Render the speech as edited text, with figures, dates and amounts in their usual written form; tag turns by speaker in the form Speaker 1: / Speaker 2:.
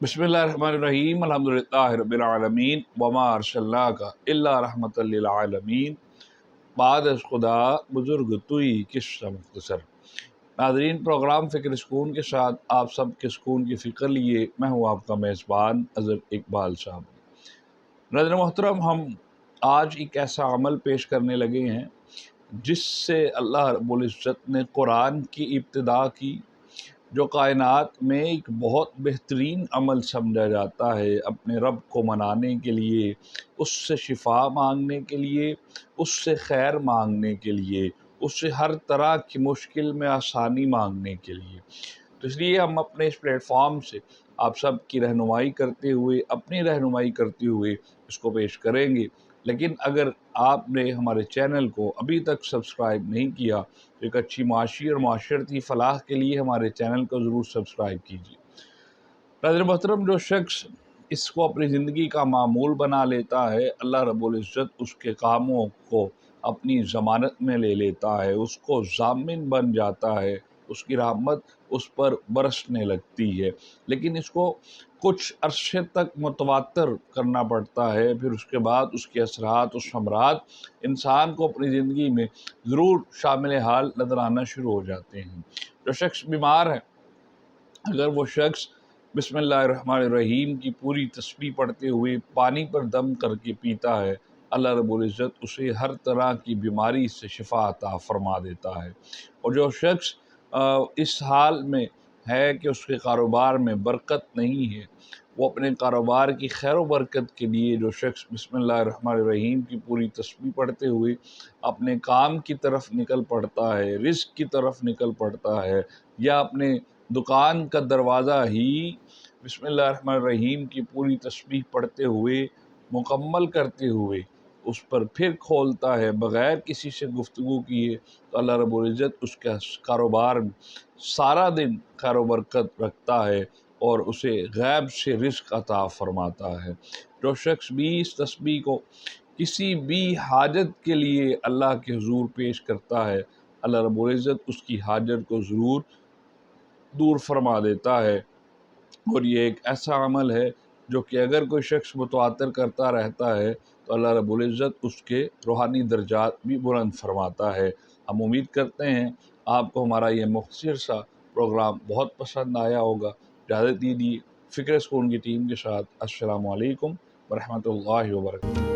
Speaker 1: बिस्मिल्लाहिर्रहमानिर्रहीम अल्हम्दुलिल्लाहि रब्बिल आलमीन वमा अर्सलनाका इल्ला रहमतल लिल आलमीन। बाद अज़ खुदा बुज़ुर्ग तुई किस्सा मुख्तसर। नाज़रीन, प्रोग्राम फ़िक्र सुकून के साथ आप सब के सुकून की फ़िक्र लिए मैं हूँ आपका मेज़बान अज़र इकबाल साहब। नाज़रीन मोहतरम, हम आज एक ऐसा अमल पेश करने लगे हैं जिससे अल्लाह रब्बुल इज़्ज़त ने कुरान की इब्तिदा की, जो कायनात में एक बहुत बेहतरीन अमल समझा जाता है अपने रब को मनाने के लिए, उससे शिफा मांगने के लिए, उससे खैर मांगने के लिए, उससे हर तरह की मुश्किल में आसानी मांगने के लिए। तो इसलिए हम अपने इस प्लेटफॉर्म से आप सब की रहनुमाई करते हुए, अपनी रहनुमाई करते हुए इसको पेश करेंगे। लेकिन अगर आपने हमारे चैनल को अभी तक सब्सक्राइब नहीं किया तो एक अच्छी माशी और माशरती फ़लाह के लिए हमारे चैनल को ज़रूर सब्सक्राइब कीजिए। नाज़रीन मोहतरम, जो शख्स इसको अपनी ज़िंदगी का मामूल बना लेता है, अल्लाह रब्बुल इज़्ज़त उसके कामों को अपनी ज़मानत में ले लेता है, उसको ज़ामिन बन जाता है, उसकी रहमत उस पर बरसने लगती है। लेकिन इसको कुछ अरसे तक मुतवातर करना पड़ता है, फिर उसके बाद उसके असरात और समरात इंसान को अपनी ज़िंदगी में ज़रूर शामिल हाल नज़र आना शुरू हो जाते हैं। जो शख्स बीमार है, अगर वो शख्स बिस्मिल्लाहिर्रहमानिर्रहीम की पूरी तस्बीह पढ़ते हुए पानी पर दम करके पीता है, अल्लाह रब्बुल इज़्ज़त उसे हर तरह की बीमारी से शिफा अता फरमा देता है। और जो शख्स इस हाल में है कि उसके कारोबार में बरकत नहीं है, वो अपने कारोबार की खैर व बरकत के लिए जो शख्स बिस्मिल्लाहिर्रहमानिर्रहीम की पूरी तस्बीह पढ़ते हुए अपने काम की तरफ निकल पड़ता है, रिज़्क़ की तरफ निकल पड़ता है, या अपने दुकान का दरवाज़ा ही बिस्मिल्लाहिर्रहमानिर्रहीम की पूरी तस्बीह पढ़ते हुए मुकम्मल करते हुए उस पर फिर खोलता है बग़ैर किसी से गुफ्तगू किए, तो अल्लाह रब्बुल इज़्ज़त उसके कारोबार में सारा दिन खैर व बरकत रखता है और उसे गैब से रिज़्क़ अता फ़रमाता है। जो शख्स भी इस तस्बीह को किसी भी हाजत के लिए अल्लाह के हुज़ूर पेश करता है, अल्लाह रब्बुल इज़्ज़त उसकी हाजत को ज़रूर दूर फरमा देता है। और ये एक ऐसा अमल है जो कि अगर कोई शख्स मुतवातर करता रहता है तो अल्लाह रब्बुल इज़्ज़त उसके रूहानी दर्जात भी बुलंद फरमाता है। हम उम्मीद करते हैं आपको हमारा ये मुख्तसर सा प्रोग्राम बहुत पसंद आया होगा। इजाज़त दीजिए फ़िक्र सुकून की टीम के साथ। अस्सलामु अलैकुम व रहमतुल्लाहि व बरकातहू।